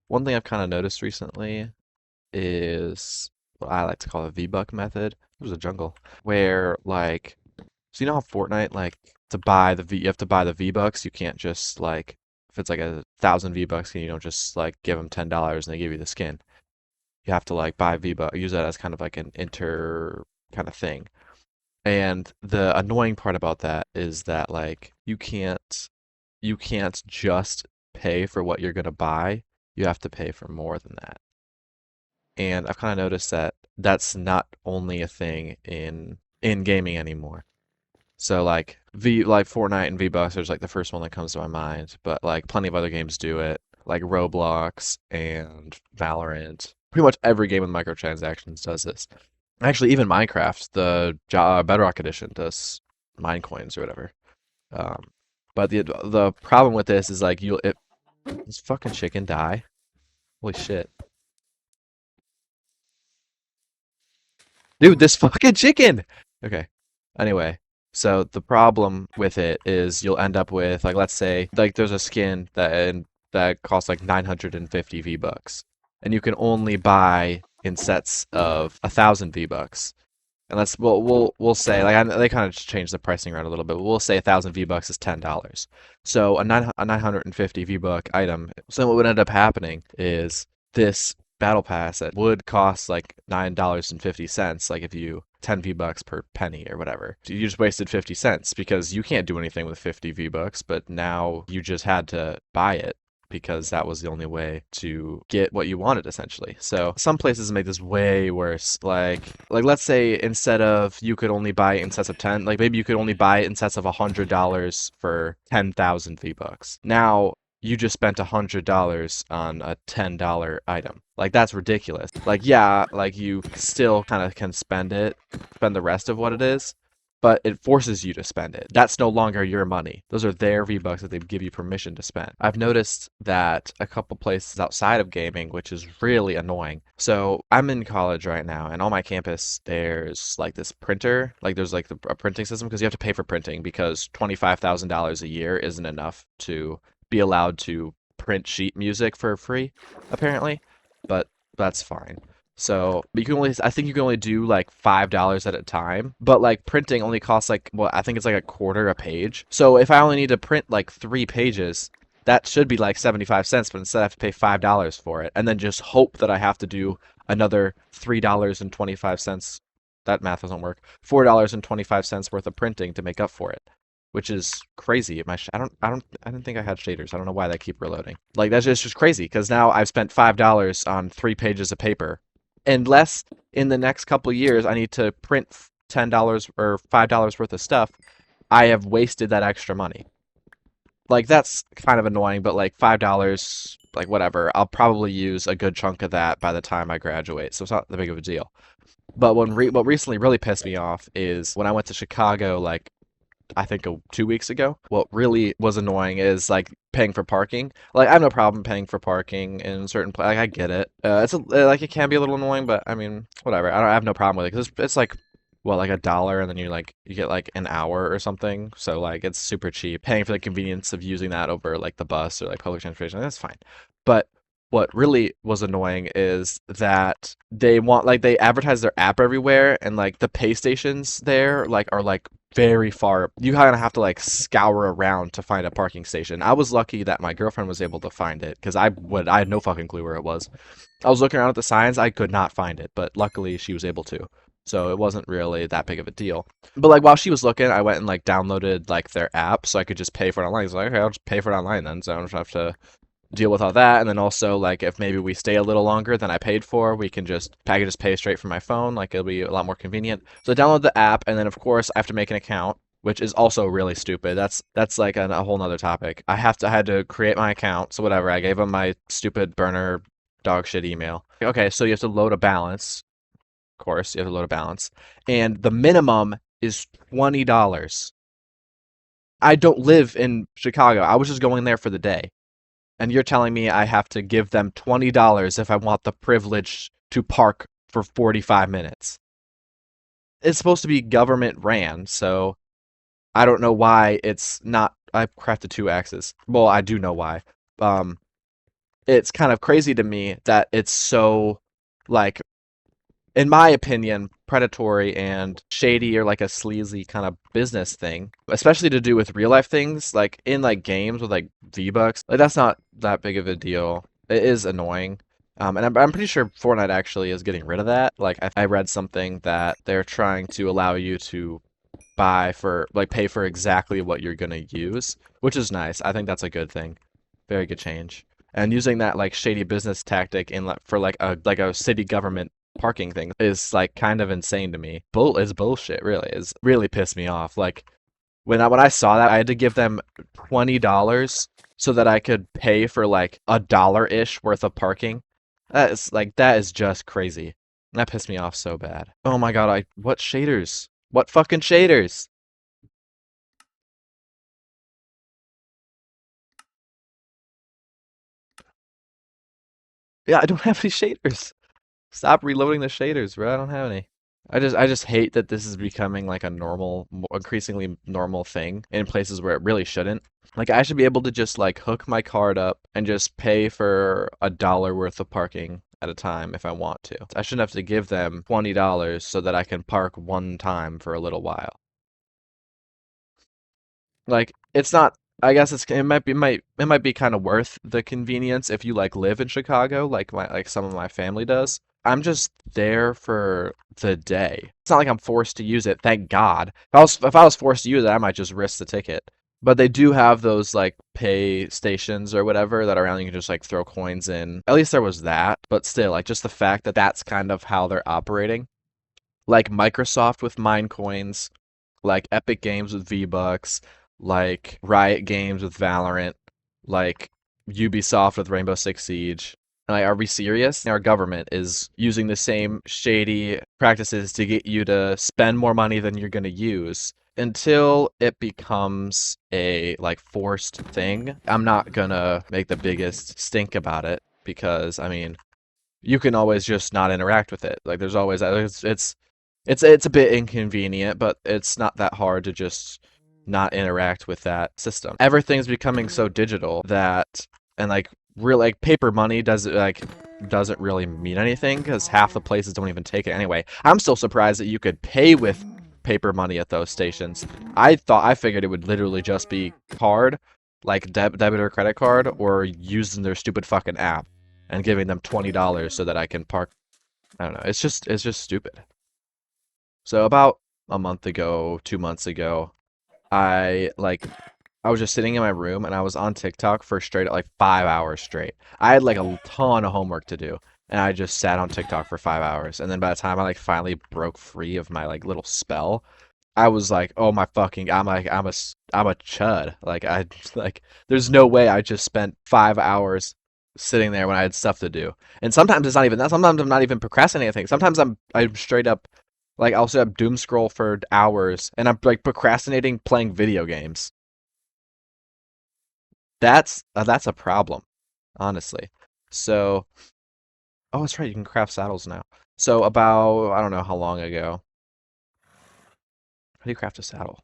One thing I've kind of noticed recently is what I like to call the V-Buck method. There's a jungle where so you know how Fortnite to buy you have to buy the V-Bucks. You can't just if it's like 1,000 V-Bucks and you don't just give them $10 and they give you the skin. You have to buy V-Buck, use that as kind of like an inter kind of thing. And the annoying part about that is that you can't just pay for what you're gonna buy. You have to pay for more than that. And I've kind of noticed that that's not only a thing in gaming anymore. So like Fortnite and V-Bucks is like the first one that comes to my mind, but like plenty of other games do it, like Roblox and Valorant. Pretty much every game with microtransactions does this. Actually, even Minecraft, the Bedrock Edition does mine coins or whatever. Um, but the problem with this is this fucking chicken die. Holy shit. Dude, this fucking chicken! Okay. Anyway, so the problem with it is you'll end up with let's say there's a skin that costs like 950 V-Bucks. And you can only buy in sets of 1,000 V-Bucks. And we'll say they kind of changed the pricing around a little bit. But we'll say 1,000 V-Bucks is $10. So a 950 V-Buck item. So what would end up happening is this battle pass that would cost like $9.50, like if you 10 V-Bucks per penny or whatever. You just wasted 50 cents because you can't do anything with 50 V-Bucks, but now you just had to buy it because that was the only way to get what you wanted essentially. So some places make this way worse. Like let's say instead of you could only buy it in sets of 10, like maybe you could only buy it in sets of $100 for 10,000 V-Bucks. Now you just spent $100 on a $10 item. Like that's ridiculous. Like yeah, like you still kind of can spend the rest of what it is, but it forces you to spend it. That's no longer your money. Those are their V-Bucks that they give you permission to spend. I've noticed that a couple places outside of gaming, which is really annoying. So I'm in college right now, and on my campus, there's like this printer, there's a printing system because you have to pay for printing because $25,000 a year isn't enough to be allowed to print sheet music for free, apparently. But that's fine. So, but I think you can only do like $5 at a time. But like printing only costs I think it's like a quarter a page. So if I only need to print like 3 pages, that should be like 75 cents, but instead I have to pay $5 for it, and then just hope that I have to do another $3.25. That math doesn't work. $4.25 worth of printing to make up for it, which is crazy. I didn't think I had shaders. I don't know why they keep reloading. Like that's just crazy because now I've spent $5 on 3 pages of paper, unless in the next couple of years I need to print $10 or $5 worth of stuff. I have wasted that extra money. Like that's kind of annoying, but like $5, like whatever. I'll probably use a good chunk of that by the time I graduate, so it's not that big of a deal. But what recently really pissed me off is when I went to Chicago, I think 2 weeks ago. What really was annoying is paying for parking. Like I have no problem paying for parking in certain places. Like I get it. It can be a little annoying, but I mean whatever. I have no problem with it because it's like well like $1, and then you get like an hour or something. So it's super cheap. Paying for the convenience of using that over like the bus or like public transportation, that's fine. But what really was annoying is that they advertise their app everywhere, and the pay stations there are very far. You kind of have to scour around to find a parking station. I was lucky that my girlfriend was able to find it because I had no fucking clue where it was. I was looking around at the signs, I could not find it, but luckily she was able to. So it wasn't really that big of a deal. But while she was looking, I went and downloaded their app so I could just pay for it online. So okay, I'll just pay for it online then, so I don't have to deal with all that. And then also if maybe we stay a little longer than I paid for, I can just pay straight from my phone. It'll be a lot more convenient. So I download the app, and then of course I have to make an account, which is also really stupid. That's a whole nother topic. I had to create my account, so whatever. I gave them my stupid burner dog shit email. Okay, so you have to load a balance. Of course, you have to load a balance, and the minimum is $20. I don't live in Chicago. I was just going there for the day. And you're telling me I have to give them $20 if I want the privilege to park for 45 minutes. It's supposed to be government ran, so I don't know why it's not. I've crafted two axes. Well, I do know why. Um, it's kind of crazy to me that it's so like in my opinion, predatory and shady or like a sleazy kind of business thing, especially to do with real life things, like in like games with like V-Bucks. Like that's not that big of a deal. It is annoying. And I'm pretty sure Fortnite actually is getting rid of that. Like I read something that they're trying to allow you to buy for like pay for exactly what you're gonna use, which is nice. I think that's a good thing. Very good change. And using that like shady business tactic in like for like a city government parking thing is like kind of insane to me. Bull is bullshit, really. Is really pissed me off. Like when I saw that, I had to give them $20 so that I could pay for like a dollar-ish worth of parking. That is just crazy. That pissed me off so bad. Oh my God, I what shaders? What fucking shaders? Yeah, I don't have any shaders. Stop reloading the shaders, bro. I don't have any. I just hate that this is becoming like a normal, increasingly normal thing in places where it really shouldn't. Like I should be able to just like hook my card up and just pay for a dollar worth of parking at a time if I want to. I shouldn't have to give them $20 so that I can park one time for a little while. Like it's not. I guess it might be kind of worth the convenience if you like live in Chicago, like some of my family does. I'm just there for the day. It's not like I'm forced to use it, thank God. If I was forced to use it, I might just risk the ticket. But they do have those like pay stations or whatever that are around. You can just like throw coins in. At least there was that. But still, like just the fact that that's kind of how they're operating. Like Microsoft with Mine Coins, like Epic Games with V-Bucks, like Riot Games with Valorant, like Ubisoft with Rainbow Six Siege. Like, are we serious? Our government is using the same shady practices to get you to spend more money than you're going to use. Until it becomes a like forced thing, I'm not gonna make the biggest stink about it because I mean, you can always just not interact with it. Like there's always it's a bit inconvenient, but it's not that hard to just not interact with that system. Everything's becoming so digital that and like real like paper money doesn't really mean anything because half the places don't even take it anyway. I'm still surprised that you could pay with paper money at those stations. I figured it would literally just be card, like debit or credit card, or using their stupid fucking app and giving them $20 so that I can park. I don't know. It's just stupid. So about a month ago, 2 months ago, I was just sitting in my room and I was on TikTok for straight like 5 hours straight. I had like a ton of homework to do, and I just sat on TikTok for 5 hours. And then by the time I like finally broke free of my like little spell, I was like, oh my fucking, I'm a chud. Like I like, there's no way I just spent 5 hours sitting there when I had stuff to do. And sometimes it's not even that. Sometimes I'm not even procrastinating anything. Sometimes I'm straight up like I'll sit up doom scroll for hours, and I'm like procrastinating playing video games. That's a problem, honestly. So, oh, that's right. You can craft saddles now. So about I don't know how long ago. How do you craft a saddle?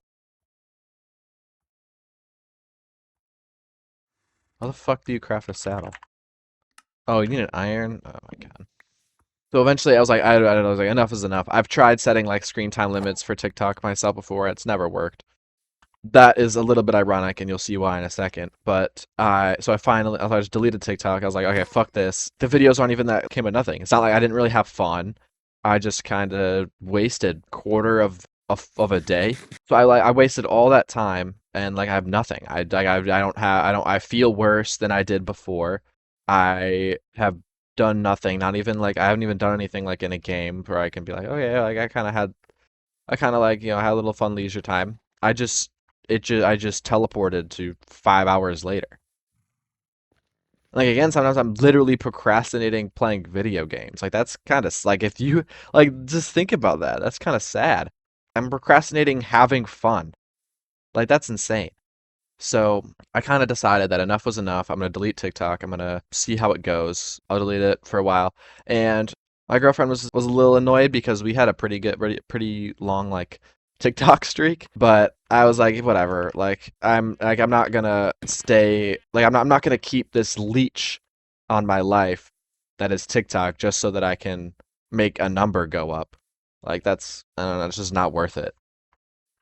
How the fuck do you craft a saddle? Oh, you need an iron? Oh my God. So eventually I was like, I don't know, I was like, enough is enough. I've tried setting like screen time limits for TikTok myself before. It's never worked. That is a little bit ironic, and you'll see why in a second. But I just deleted TikTok. I was like, okay, fuck this. The videos aren't even that came of nothing. It's not like I didn't really have fun. I just kind of wasted quarter of a day. So I wasted all that time, and like I have nothing. I feel worse than I did before. I have done nothing. Not even like I haven't even done anything like in a game where I can be like, oh yeah, like I kind of like, had a little fun leisure time. I just teleported to 5 hours later. Like again, sometimes I'm literally procrastinating playing video games. Like that's kind of like if you like just think about that. That's kind of sad. I'm procrastinating having fun. Like that's insane. So I kind of decided that enough was enough. I'm gonna delete TikTok. I'm gonna see how it goes. I'll delete it for a while. And my girlfriend was a little annoyed because we had a pretty long like TikTok streak. But I was like, whatever. Like I'm not gonna stay. Like I'm not gonna keep this leech on my life that is TikTok just so that I can make a number go up. Like that's I don't know, it's just not worth it.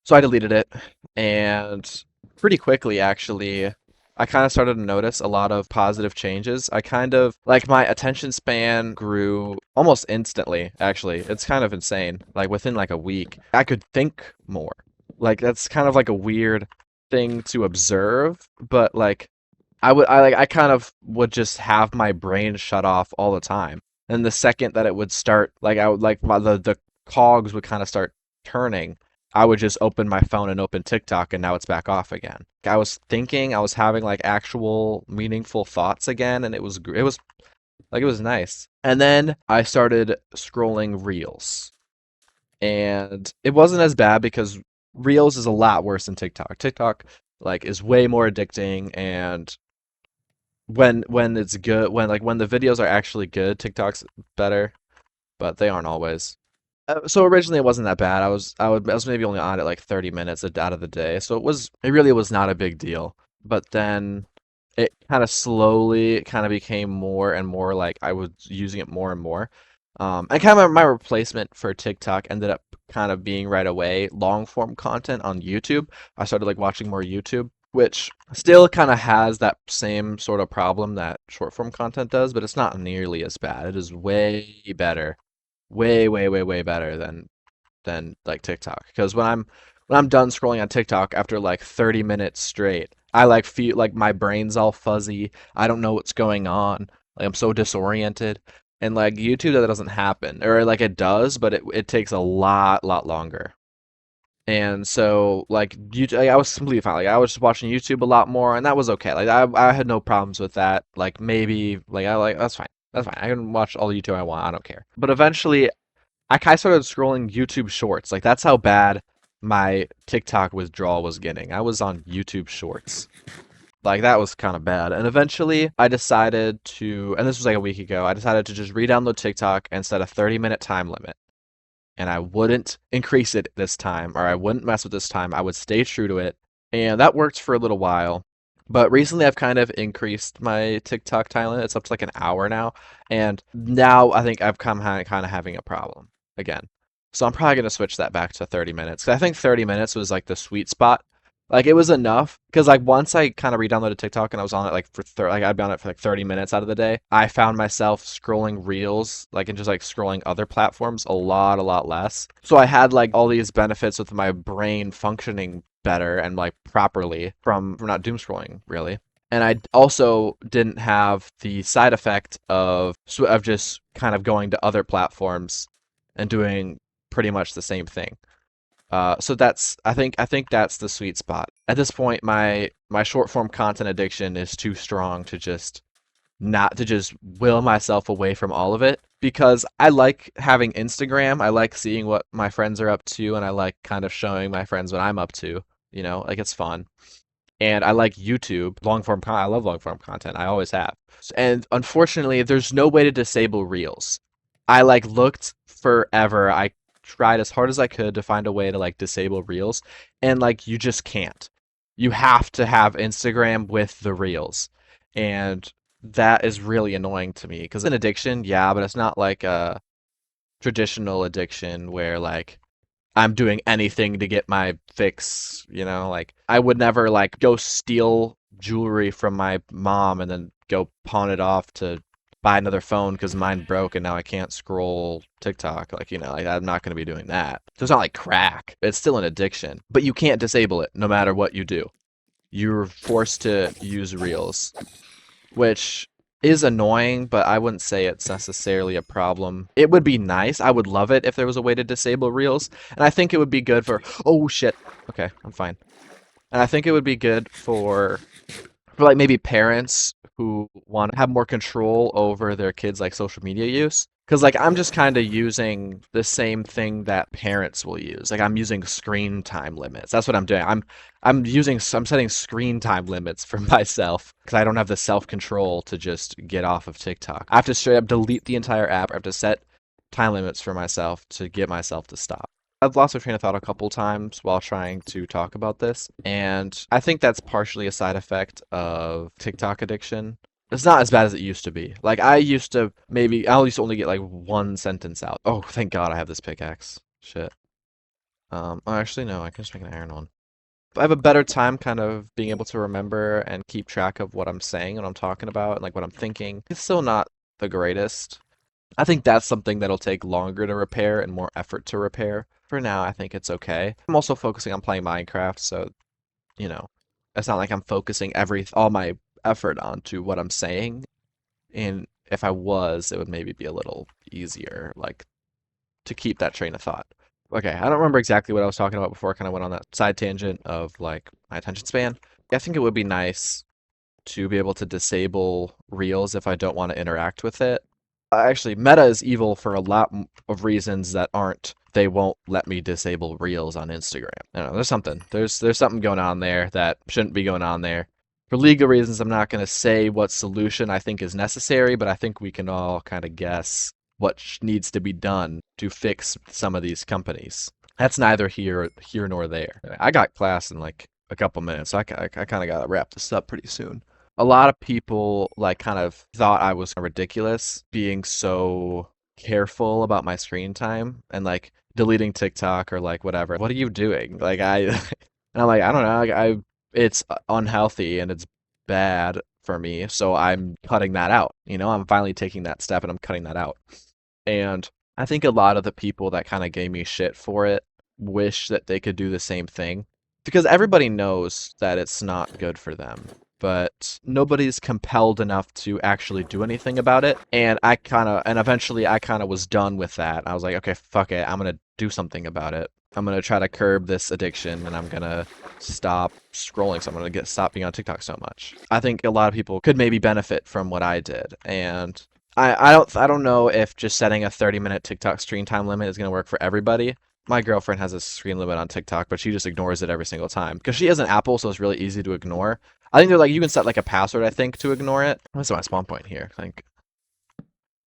So I deleted it, and pretty quickly, actually, I kind of started to notice a lot of positive changes. I kind of like my attention span grew almost instantly, actually. It's kind of insane. Like within like a week, I could think more. Like that's kind of like a weird thing to observe, but like I kind of would just have my brain shut off all the time. And the second that it would start, like I would like the cogs would kind of start turning, I would just open my phone and open TikTok, and now it's back off again. I was thinking, I was having like actual meaningful thoughts again, and it was like it was nice. And then I started scrolling Reels, and it wasn't as bad because Reels is a lot worse than TikTok. TikTok like is way more addicting, and when it's good, when the videos are actually good, TikTok's better, but they aren't always. So originally it wasn't that bad. I was maybe only on it like 30 minutes out of the day. So it really was not a big deal. But then it kind of slowly kind of became more and more like I was using it more and more. And kind of my replacement for TikTok ended up kind of being right away long form content on YouTube. I started like watching more YouTube, which still kind of has that same sort of problem that short form content does, but it's not nearly as bad. It is way better, way, way, way, way better than like TikTok. Because when I'm done scrolling on TikTok after like 30 minutes straight, I like feel like my brain's all fuzzy. I don't know what's going on. Like I'm so disoriented. And like YouTube, that doesn't happen. Or like it does, but it takes a lot longer. And so like YouTube, like, I was completely fine. Like I was just watching YouTube a lot more, and that was okay. Like I had no problems with that. Like maybe like I like that's fine. That's fine. I can watch all the YouTube I want. I don't care. But eventually I kind of started scrolling YouTube Shorts. Like that's how bad my TikTok withdrawal was getting. I was on YouTube Shorts. Like that was kind of bad. And eventually I decided to, and this was like a week ago, I decided to just re-download TikTok and set a 30-minute time limit. And I wouldn't increase it this time, or I wouldn't mess with this time. I would stay true to it. And that worked for a little while. But recently I've kind of increased my TikTok time limit. It's up to like an hour now. And now I think I've kind of having a problem again. So I'm probably going to switch that back to 30 minutes. 'Cause I think 30 minutes was like the sweet spot. Like it was enough because like once I kind of re-downloaded TikTok and I was on it like like I'd be on it for like 30 minutes out of the day, I found myself scrolling Reels like and just like scrolling other platforms a lot less. So I had like all these benefits with my brain functioning better and like properly from not doom scrolling really. And I also didn't have the side effect of just kind of going to other platforms and doing pretty much the same thing. So that's I think that's the sweet spot. At this point, my short form content addiction is too strong to just not to just will myself away from all of it because I like having Instagram. I like seeing what my friends are up to, and I like kind of showing my friends what I'm up to. You know, like it's fun. And I like YouTube, I love long form content. I always have. And unfortunately, there's no way to disable Reels. I like looked forever. I tried as hard as I could to find a way to like disable Reels, and like you just can't. You have to have Instagram with the Reels. And that is really annoying to me because an addiction, yeah, but it's not like a traditional addiction where like I'm doing anything to get my fix, you know, like I would never like go steal jewelry from my mom and then go pawn it off to buy another phone because mine broke and now I can't scroll TikTok. Like, you know, like I'm not going to be doing that. So it's not like crack. It's still an addiction, but you can't disable it no matter what you do. You're forced to use Reels, which is annoying, but I wouldn't say it's necessarily a problem. It would be nice. I would love it if there was a way to disable Reels, and I think it would be good for. Oh shit. Okay, I'm fine. And I think it would be good for like maybe parents who want to have more control over their kids' like social media use. Because like I'm just kind of using the same thing that parents will use. Like I'm using screen time limits. That's what I'm doing. I'm setting screen time limits for myself because I don't have the self-control to just get off of TikTok. I have to straight up delete the entire app. I have to set time limits for myself to get myself to stop. I've lost my train of thought a couple times while trying to talk about this, and I think that's partially a side effect of TikTok addiction. It's not as bad as it used to be. Like I used to only get like one sentence out. Oh, thank God I have this pickaxe. Shit. Oh, actually no, I can just make an iron one. I have a better time kind of being able to remember and keep track of what I'm saying, what I'm talking about, and like what I'm thinking. It's still not the greatest. I think that's something that'll take longer to repair and more effort to repair. For now, I think it's okay. I'm also focusing on playing Minecraft, so you know, it's not like I'm focusing all my effort onto what I'm saying. And if I was, it would maybe be a little easier, like to keep that train of thought. Okay, I don't remember exactly what I was talking about before I kind of went on that side tangent of like my attention span. I think it would be nice to be able to disable Reels if I don't want to interact with it. Actually, Meta is evil for a lot of reasons that aren't. They won't let me disable Reels on Instagram. I don't know, there's something. There's something going on there that shouldn't be going on there. For legal reasons, I'm not going to say what solution I think is necessary, but I think we can all kind of guess what needs to be done to fix some of these companies. That's neither here nor there. I got class in like a couple minutes, so I kind of got to wrap this up pretty soon. A lot of people like kind of thought I was ridiculous being so careful about my screen time and like deleting TikTok or like whatever. What are you doing? Like and I'm like, I don't know. It's unhealthy and it's bad for me, so I'm cutting that out. I'm finally taking that step and I'm cutting that out. And I think a lot of the people that kind of gave me shit for it wish that they could do the same thing because everybody knows that it's not good for them, but nobody's compelled enough to actually do anything about it. And eventually I kind of was done with that. I was like, okay, fuck it. I'm going to do something about it. I'm going to try to curb this addiction and I'm going to stop scrolling. So I'm going to stop being on TikTok so much. I think a lot of people could maybe benefit from what I did. And I don't know if just setting a 30-minute TikTok screen time limit is going to work for everybody. My girlfriend has a screen limit on TikTok, but she just ignores it every single time because she has an Apple, so it's really easy to ignore. I think they're like you can set like a password, I think, to ignore it. What's my spawn point here? I think.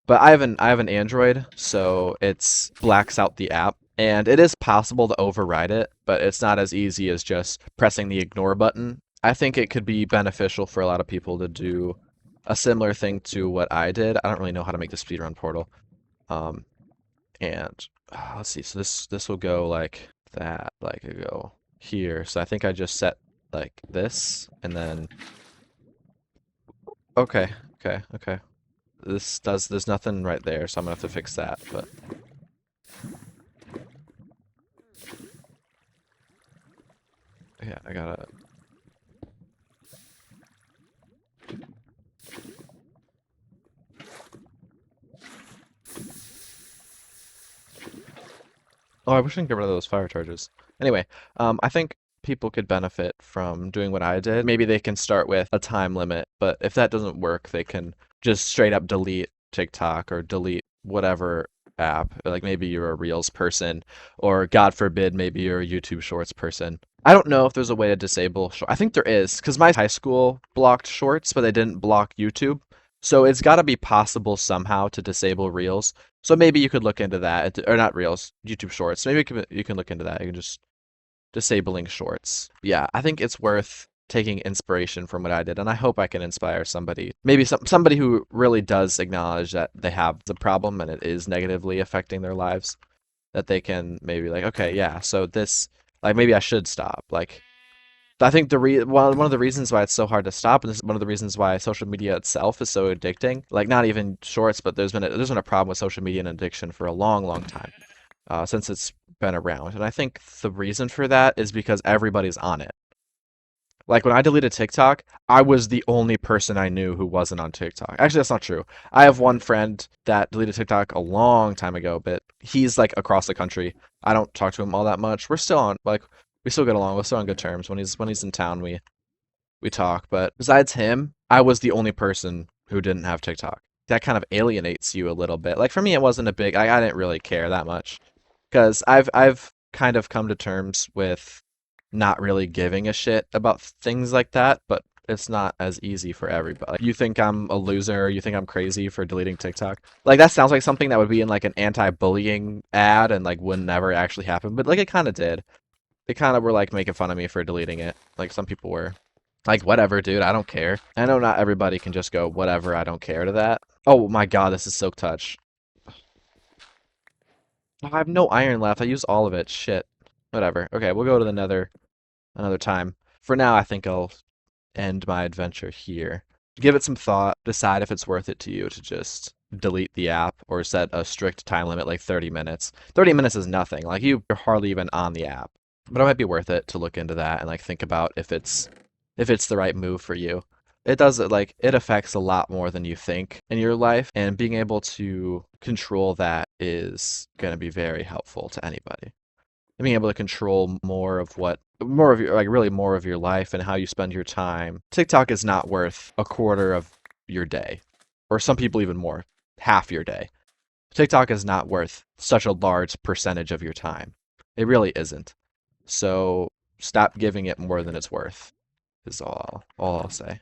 But I have an Android, so it's blacks out the app, and it is possible to override it, but it's not as easy as just pressing the ignore button. I think it could be beneficial for a lot of people to do a similar thing to what I did. I don't really know how to make the speedrun portal. Um, and let's see. So this will go like that, like it go here. So I think I just set like this, and then okay. There's nothing right there, so I'm gonna have to fix that. But yeah, I gotta. Oh, I wish I could get rid of those fire charges. Anyway, I think people could benefit from doing what I did. Maybe they can start with a time limit, but if that doesn't work, they can just straight up delete TikTok or delete whatever app. Like maybe you're a Reels person, or God forbid, maybe you're a YouTube Shorts person. I don't know if there's a way to disable. I think there is, because my high school blocked Shorts, but they didn't block YouTube. So it's got to be possible somehow to disable Reels. So maybe you could look into that, or not Reels, YouTube Shorts. Maybe you can look into that. You can just disabling Shorts. Yeah, I think it's worth taking inspiration from what I did, and I hope I can inspire somebody. Maybe somebody who really does acknowledge that they have the problem and it is negatively affecting their lives. That they can maybe like, okay, yeah, so this, like maybe I should stop. Like I think one of the reasons why it's so hard to stop, and this is one of the reasons why social media itself is so addicting. Like not even shorts, but there's been a problem with social media and addiction for a long, long time, since it's been around. And I think the reason for that is because everybody's on it. Like when I deleted TikTok, I was the only person I knew who wasn't on TikTok. Actually, that's not true. I have one friend that deleted TikTok a long time ago, but he's like across the country. I don't talk to him all that much. We're still on like we still get along. We're still on good terms. When he's in town, we talk. But besides him, I was the only person who didn't have TikTok. That kind of alienates you a little bit. Like for me, it wasn't a big. I didn't really care that much because I've kind of come to terms with not really giving a shit about things like that, but it's not as easy for everybody. Like, you think I'm a loser, you think I'm crazy for deleting TikTok. Like that sounds like something that would be in like an anti-bullying ad and like would never actually happen, but like it kind of did. They kind of were like making fun of me for deleting it. Like some people were. Like, whatever, dude, I don't care. I know not everybody can just go, whatever, I don't care to that. Oh my god, this is Silk Touch. I have no iron left. I used all of it. Shit. Whatever. Okay, we'll go to the Nether another time. For now, I think I'll end my adventure here. Give it some thought. Decide if it's worth it to you to just delete the app or set a strict time limit like 30 minutes. 30 minutes is nothing. Like you're hardly even on the app. But it might be worth it to look into that and like think about if it's the right move for you. It does like it affects a lot more than you think in your life, and being able to control that is going to be very helpful to anybody. And being able to control more of your like really more of your life and how you spend your time. TikTok is not worth a quarter of your day, or some people even more, half your day. TikTok is not worth such a large percentage of your time. It really isn't. So stop giving it more than it's worth, is all I'll say.